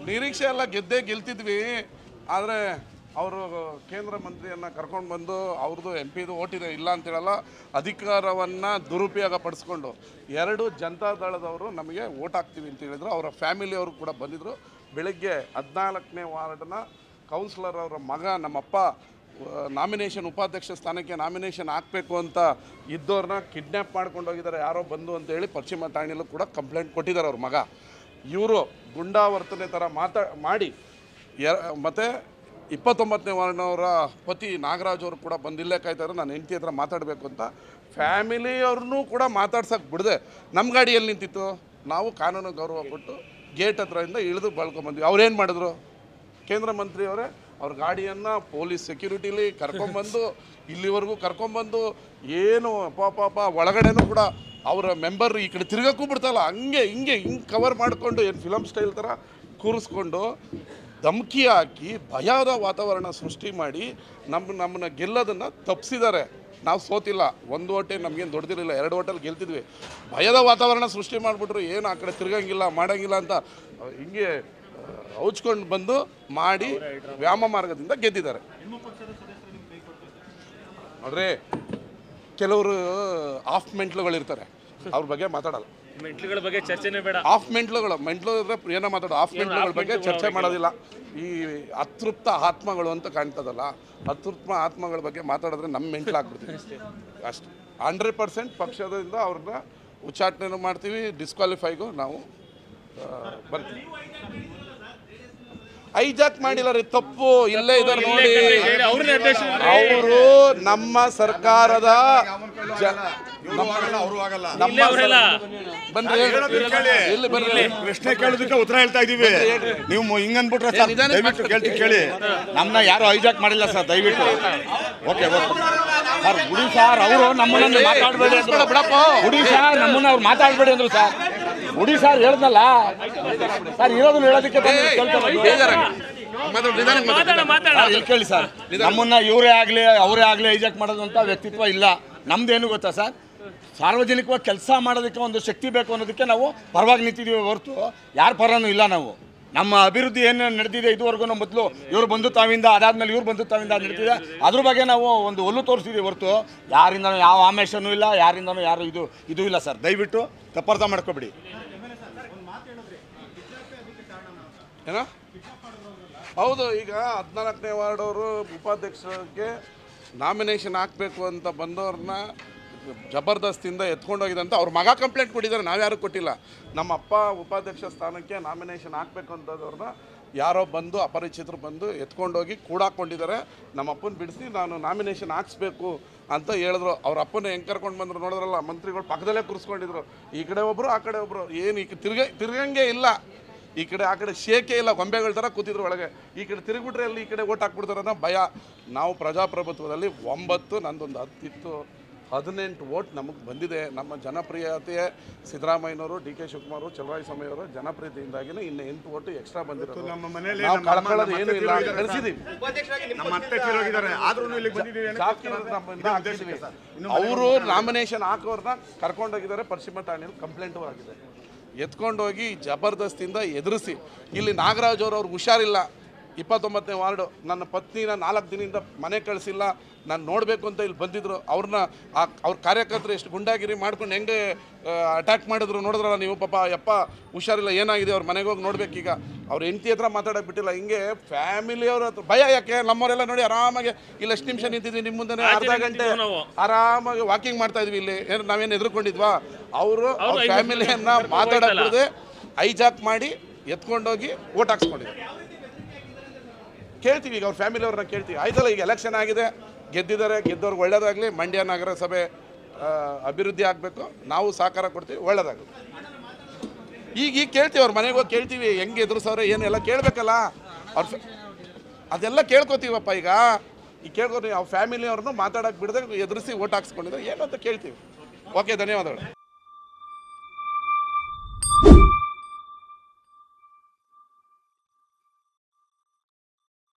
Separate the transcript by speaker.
Speaker 1: ನಿರೀಕ್ಷೆ ಎಲ್ಲ ಗೆದ್ದೇ ಗೆಲ್ತಿದ್ವಿ. ಆದರೆ ಅವರು ಕೇಂದ್ರ ಮಂತ್ರಿಯನ್ನು ಕರ್ಕೊಂಡು ಬಂದು ಅವ್ರದ್ದು MP ಓಟಿದೆ ಇಲ್ಲ ಅಂತೇಳಲ್ಲ, ಅಧಿಕಾರವನ್ನು ದುರುಪಯೋಗ ಪಡಿಸ್ಕೊಂಡು 2 ಜನತಾದಳದವರು ನಮಗೆ ಓಟ್ ಹಾಕ್ತೀವಿ ಅಂತ ಹೇಳಿದ್ರು. ಅವರ ಫ್ಯಾಮಿಲಿಯವರು ಕೂಡ ಬಂದಿದ್ದರು. ಬೆಳಗ್ಗೆ 14ನೇ ವಾರ್ಡ್ನ ಕೌನ್ಸಿಲರ್ ಅವರ ಮಗ ನಮ್ಮಪ್ಪ ನಾಮಿನೇಷನ್ ಉಪಾಧ್ಯಕ್ಷ ಸ್ಥಾನಕ್ಕೆ ನಾಮಿನೇಷನ್ ಹಾಕಬೇಕು ಅಂತ ಇದ್ದವ್ರನ್ನ ಕಿಡ್ನ್ಯಾಪ್ ಮಾಡ್ಕೊಂಡು ಹೋಗಿದ್ದಾರೆ ಯಾರೋ ಬಂದು ಅಂತೇಳಿ ಪಶ್ಚಿಮ ಠಾಣೆಯಲ್ಲೂ ಕೂಡ ಕಂಪ್ಲೇಂಟ್ ಕೊಟ್ಟಿದ್ದಾರೆ ಅವ್ರ ಮಗ. ಇವರು ಗುಂಡಾವರ್ತನೆ ಥರ ಮಾಡಿ ಮತ್ತು 29ನೇ ವಾರ್ಡ್ನವರ ಪತಿ ನಾಗರಾಜ್ ಅವರು ಕೂಡ ಬಂದಿಲ್ಲೇ ಕಾಯ್ತಾರೆ, ನಾನು ಹೆಂಡತಿ ಹತ್ರ ಮಾತಾಡಬೇಕು ಅಂತ. ಫ್ಯಾಮಿಲಿಯವ್ರನ್ನೂ ಕೂಡ ಮಾತಾಡ್ಸೋಕ್ಕೆ ಬಿಡದೆ ನಮ್ಮ ಗಾಡಿಯಲ್ಲಿ ನಿಂತಿತ್ತು. ನಾವು ಕಾನೂನು ಗೌರವ ಕೊಟ್ಟು ಗೇಟ್ ಹತ್ರದಿಂದ ಇಳಿದು ಬಳ್ಕೊಂಬಂದ್ವಿ. ಅವ್ರೇನು ಮಾಡಿದ್ರು? ಕೇಂದ್ರ ಮಂತ್ರಿಯವರೇ ಅವ್ರ ಗಾಡಿಯನ್ನು ಪೊಲೀಸ್ ಸೆಕ್ಯೂರಿಟಿಲಿ ಕರ್ಕೊಂಬಂದು ಇಲ್ಲಿವರೆಗೂ ಕರ್ಕೊಂಬಂದು ಏನು ಪಾಪ ಒಳಗಡೆನೂ ಕೂಡ ಅವರ ಮೆಂಬರ್ ಈ ಕಡೆ ತಿರ್ಗೋಕ್ಕೂ ಬಿಡ್ತಲ್ಲ, ಹಿಂಗೆ ಕವರ್ ಮಾಡಿಕೊಂಡು ಏನು ಫಿಲಮ್ ಸ್ಟೈಲ್ ಥರ ಕೂರಿಸ್ಕೊಂಡು ಧಮಕಿ ಹಾಕಿ ಭಯದ ವಾತಾವರಣ ಸೃಷ್ಟಿ ಮಾಡಿ ನಮ್ಮನ್ನ ಗೆಲ್ಲೋದನ್ನು ತಪ್ಪಿಸಿದ್ದಾರೆ. ನಾವು ಸೋತಿಲ್ಲ, 1 ಓಟೇ ನಮಗೇನು ದೊಡ್ಡದಿರಲಿಲ್ಲ, 2 ಓಟಲ್ಲಿ ಗೆಲ್ತಿದ್ವಿ. ಭಯದ ವಾತಾವರಣ ಸೃಷ್ಟಿ ಮಾಡಿಬಿಟ್ರು, ಏನು ಆ ಕಡೆ ತಿರ್ಗಂಗಿಲ್ಲ ಮಾಡಂಗಿಲ್ಲ ಅಂತ ಹಿಂಗೆ ಹೌಚ್ಕೊಂಡು ಬಂದು ಮಾಡಿ ವ್ಯಾಮ ಮಾರ್ಗದಿಂದ ಗೆದ್ದಿದ್ದಾರೆ. ನೋಡ್ರಿ, ಕೆಲವರು ಆಫ್ ಮೆಂಟ್ಲುಗಳಿರ್ತಾರೆ, ಅವ್ರ ಬಗ್ಗೆ ಮಾತಾಡಲ್ಲ.
Speaker 2: ಮೆಂಟ್ಲುಗಳ ಬಗ್ಗೆ ಚರ್ಚೆನೇ ಬೇಡ.
Speaker 1: ಆಫ್ ಮೆಂಟ್ಲುಗಳು ಇದ್ರೆ ಏನೋ ಮಾತಾಡೋ, ಆಫ್ ಮೆಂಟ್ಲುಗಳ ಬಗ್ಗೆ ಚರ್ಚೆ ಮಾಡೋದಿಲ್ಲ. ಈ ಅತೃಪ್ತ ಆತ್ಮಗಳು ಅಂತ ಕಾಣ್ತದಲ್ಲ, ಅತೃಪ್ತ ಆತ್ಮಗಳ ಬಗ್ಗೆ ಮಾತಾಡಿದ್ರೆ ನಮ್ಮ ಮೆಂಟ್ಲು ಆಗ್ಬಿಡ್ತೀವಿ ಅಷ್ಟು. 100% ಪಕ್ಷದಿಂದ ಅವ್ರನ್ನ ಉಚ್ಚಾಟನೆ ಮಾಡ್ತೀವಿ, ಡಿಸ್ಕ್ವಾಲಿಫೈಗೂ ನಾವು ಬರ್ತೀವಿ. ಹೈಜಾಕ್ ಮಾಡಿಲ್ಲ ರೀ, ತಪ್ಪು ಇಲ್ಲೇ ಇದ್ದಾರೆ ನೋಡಿ. ಅವರು ನಮ್ಮ ಸರ್ಕಾರದ
Speaker 3: ಪ್ರಶ್ನೆ ಕೇಳೋದಕ್ಕೆ ಉತ್ತರ ಹೇಳ್ತಾ ಇದೀವಿ. ನೀವು ಹಿಂಗನ್ಬಿಟ್ರೆ ಸರ್ ದಯವಿಟ್ಟು ಕೇಳಿ. ನಮ್ಮನ್ನ ಯಾರು ಹೈಜಾಕ್ ಮಾಡಿಲ್ಲ ಸರ್, ದಯವಿಟ್ಟು. ಓಕೆ ಸರ್, ಗುಡಿ ಸರ್ ಅವರು ನಮ್ಮನ್ನ ಮಾತಾಡಬೇಡಿ ಅಂದ್ರು. ಗುಡಿ ಸರ್ ನಮ್ಮನ್ನ ಅವ್ರು ಮಾತಾಡಬೇಡಿ ಅಂದ್ರು ಸರ್. ಗುಡಿ ಸರ್ ಹೇಳ್ದಲ್ಲ ಸರ್, ಇರೋದನ್ನ ಹೇಳೋದಕ್ಕೆ ಕೇಳಿ ಸರ್. ನಮ್ಮನ್ನ ಇವರೇ ಆಗಲಿ ಅವರೇ ಆಗಲಿ ಹೈಜಾಕ್ ಮಾಡೋದಂತ ವ್ಯಕ್ತಿತ್ವ ಇಲ್ಲ ನಮ್ದೇನು ಗೊತ್ತಾ ಸರ್. ಸಾರ್ವಜನಿಕವಾಗಿ ಕೆಲಸ ಮಾಡೋದಕ್ಕೆ ಒಂದು ಶಕ್ತಿ ಬೇಕು ಅನ್ನೋದಕ್ಕೆ ನಾವು ಪರವಾಗಿ ನಿಂತಿದ್ದೀವಿ ಹೊರತು ಯಾರ ಪರನೂ ಇಲ್ಲ. ನಾವು ನಮ್ಮ ಅಭಿವೃದ್ಧಿ ಏನು ನಡೆದಿದೆ ಇದುವರೆಗೂ, ಮೊದಲು ಇವರು ಬಂಧುತ್ವದಿಂದ ಅದಾದ್ಮೇಲೆ ಇವ್ರು ಬಂಧುತ್ವದಿಂದ ನಡೆದಿದೆ, ಅದ್ರ ಬಗ್ಗೆ ನಾವು ಒಂದು ಒಲ್ಲು ತೋರಿಸಿದ್ದೀವಿ ಹೊರತು ಯಾರಿಂದನೂ ಯಾವ ಆಮೇಶನೂ ಇಲ್ಲ, ಯಾರಿಂದನೂ ಯಾರು ಇದು ಇಲ್ಲ ಸರ್. ದಯವಿಟ್ಟು ತಪ್ಪರ್ಥ ಮಾಡ್ಕೊಬಿಡಿ.
Speaker 1: ಏನೋ ಹೌದು, ಈಗ 14ನೇ ವಾರ್ಡ್ ಅವರು ಉಪಾಧ್ಯಕ್ಷರಿಗೆ ನಾಮಿನೇಷನ್ ಹಾಕಬೇಕು ಅಂತ ಬಂದವ್ರನ್ನ ಜಬರ್ದಸ್ತಿಂದ ಎತ್ಕೊಂಡೋಗಿದೆ ಅಂತ ಅವ್ರ ಮಗ ಕಂಪ್ಲೇಂಟ್ ಕೊಟ್ಟಿದ್ದಾರೆ, ನಾವ್ಯಾರು ಕೊಟ್ಟಿಲ್ಲ. ನಮ್ಮ ಅಪ್ಪ ಉಪಾಧ್ಯಕ್ಷ ಸ್ಥಾನಕ್ಕೆ ನಾಮಿನೇಷನ್ ಹಾಕಬೇಕು ಅಂತದವ್ರನ್ನ ಯಾರೋ ಬಂದು ಅಪರಿಚಿತರು ಬಂದು ಎತ್ಕೊಂಡೋಗಿ ಕೂಡಾಕೊಂಡಿದ್ದಾರೆ. ನಮ್ಮ ಅಪ್ಪನ ಬಿಡಿಸಿ ನಾನು ನಾಮಿನೇಷನ್ ಹಾಕ್ಸ್ಬೇಕು ಅಂತ ಹೇಳಿದ್ರು. ಅವ್ರ ಅಪ್ಪನ ಹೆಂಗೆ ಕರ್ಕೊಂಡು ಬಂದರು ನೋಡಿದ್ರಲ್ಲ, ಮಂತ್ರಿಗಳು ಪಕ್ಕದಲ್ಲೇ ಕೂರಿಸ್ಕೊಂಡಿದ್ರು. ಈ ಕಡೆ ಒಬ್ಬರು ಆ ಕಡೆ ಒಬ್ಬರು, ಏನು ಈಗ ತಿರ್ಗಂಗೆ ಇಲ್ಲ. ಈ ಕಡೆ ಆ ಕಡೆ ಶೇಕೆ ಇಲ್ಲ, ಗೊಂಬೆಗಳ ಥರ ಕೂತಿದ್ರು ಒಳಗೆ. ಈ ಕಡೆ ತಿರುಗಿಬಿಟ್ರೆ ಅಲ್ಲಿ ಈ ಕಡೆ ಓಟ್ ಹಾಕ್ಬಿಡ್ತಾರೆ ಅನ್ನೋ ಭಯ. ನಾವು ಪ್ರಜಾಪ್ರಭುತ್ವದಲ್ಲಿ 9, ನಂದೊಂದು 10 ಇತ್ತು, 18 ಓಟ್ ನಮಗೆ ಬಂದಿದೆ. ನಮ್ಮ ಜನಪ್ರಿಯತೆ ಸಿದ್ದರಾಮಯ್ಯನವರು, DK ಶಿವಕುಮಾರ್, ಚಲುವರಾಯಸ್ವಾಮಿಯವರು ಜನಪ್ರಿಯತೆಯಿಂದಾಗಿನೇ ಇನ್ನು 8 ಓಟು ಎಕ್ಸ್ಟ್ರಾ ಬಂದಿರೋದು. ನಾವು ಕಳ್ಕೊಳ್ಳೋದು ಏನೂ ಇಲ್ಲ, ಕಳಿಸಿದ್ದೀವಿ. ಅವರು ನಾಮಿನೇಷನ್ ಹಾಕೋರನ್ನ ಕರ್ಕೊಂಡೋಗಿದ್ದಾರೆ, ಪಶ್ಚಿಮ ಠಾಣೆಯಲ್ಲಿ ಕಂಪ್ಲೇಂಟು ಆಗಿದೆ. ಎತ್ಕೊಂಡೋಗಿ ಜಬರ್ದಸ್ತಿಯಿಂದ ಎದುರಿಸಿ, ಇಲ್ಲಿ ನಾಗರಾಜ್ ಅವ್ರಿಗೆ ಹುಷಾರಿಲ್ಲ, 29ನೇ ವಾರ್ಡು, ನನ್ನ ಪತ್ನಿನ 4 ದಿನದಿಂದ ಮನೆ ಕಳಿಸಿಲ್ಲ, ನಾನು ನೋಡಬೇಕು ಅಂತ ಇಲ್ಲಿ ಬಂದಿದ್ದರು. ಅವ್ರ ಕಾರ್ಯಕರ್ತರು ಎಷ್ಟು ಗುಂಡಾಗಿರಿ ಮಾಡ್ಕೊಂಡು ಹೆಂಗೆ ಅಟ್ಯಾಕ್ ಮಾಡಿದ್ರು ನೋಡಿದ್ರಲ್ಲ ನೀವು. ಪಾಪ ಯಪ್ಪ ಹುಷಾರಿಲ್ಲ, ಏನಾಗಿದೆ ಅವ್ರ ಮನೆಗೆ ಹೋಗಿ ನೋಡ್ಬೇಕೀಗ. ಅವ್ರ ಹೆಂಡತಿ ಹತ್ರ ಮಾತಾಡೋಕೆ ಬಿಟ್ಟಿಲ್ಲ. ಹಿಂಗೆ ಫ್ಯಾಮಿಲಿಯವ್ರ ಹತ್ರ ಭಯ ಯಾಕೆ? ನಮ್ಮವರೆಲ್ಲ ನೋಡಿ ಆರಾಮಾಗಿ ಇಲ್ಲಿ ಎಷ್ಟು ನಿಮಿಷ ನಿಂತಿದ್ವಿ ನಿಮ್ಮ ಮುಂದೆ, ಅರ್ಧ ಗಂಟೆ ಆರಾಮಾಗಿ ವಾಕಿಂಗ್ ಮಾಡ್ತಾ ಇದ್ವಿ. ಇಲ್ಲಿ ಏನು ನಾವೇನು ಎದುರ್ಕೊಂಡಿದ್ವಾ? ಅವರು ಅವ್ರ ಫ್ಯಾಮಿಲಿಯನ್ನು ಮಾತಾಡೋಕೆ ಬಿಡದೆ ಹೈಜಾಕ್ ಮಾಡಿ ಎತ್ಕೊಂಡೋಗಿ ಓಟ್ ಹಾಕ್ಸ್ಕೊಂಡಿದ್ದಾರೆ. ಕೇಳ್ತೀವಿ, ಈಗ ಅವ್ರ ಫ್ಯಾಮಿಲಿಯವ್ರನ್ನ ಕೇಳ್ತೀವಿ. ಆಯ್ತಲ್ಲ, ಈಗ ಎಲೆಕ್ಷನ್ ಆಗಿದೆ, ಗೆದ್ದಿದ್ದಾರೆ, ಗೆದ್ದವ್ರಿಗೆ ಒಳ್ಳೇದಾಗಲಿ, ಮಂಡ್ಯ ನಗರಸಭೆ ಅಭಿವೃದ್ಧಿ ಆಗಬೇಕು, ನಾವು ಸಹಕಾರ ಕೊಡ್ತೀವಿ, ಒಳ್ಳೇದಾಗಲಿ. ಈಗ ಕೇಳ್ತೀವಿ, ಅವ್ರ ಮನೆಗೆ ಹೋಗಿ ಕೇಳ್ತೀವಿ, ಹೆಂಗೆ ಎದುರಿಸವ್ರೆ ಏನು ಎಲ್ಲ ಕೇಳಬೇಕಲ್ಲ. ಅದೆಲ್ಲ ಕೇಳ್ಕೊತೀವಪ್ಪ. ಈಗ ಕೇಳ್ಕೊತೀವಿ, ಅವ್ರ ಫ್ಯಾಮಿಲಿಯವ್ರನ್ನೂ ಮಾತಾಡೋಕೆ ಬಿಡದೆ ಎದುರಿಸಿ ಓಟ್ ಹಾಕ್ಸ್ಕೊಂಡಿದ್ದಾರೆ ಏನು ಅಂತ ಕೇಳ್ತೀವಿ. ಓಕೆ, ಧನ್ಯವಾದಗಳು.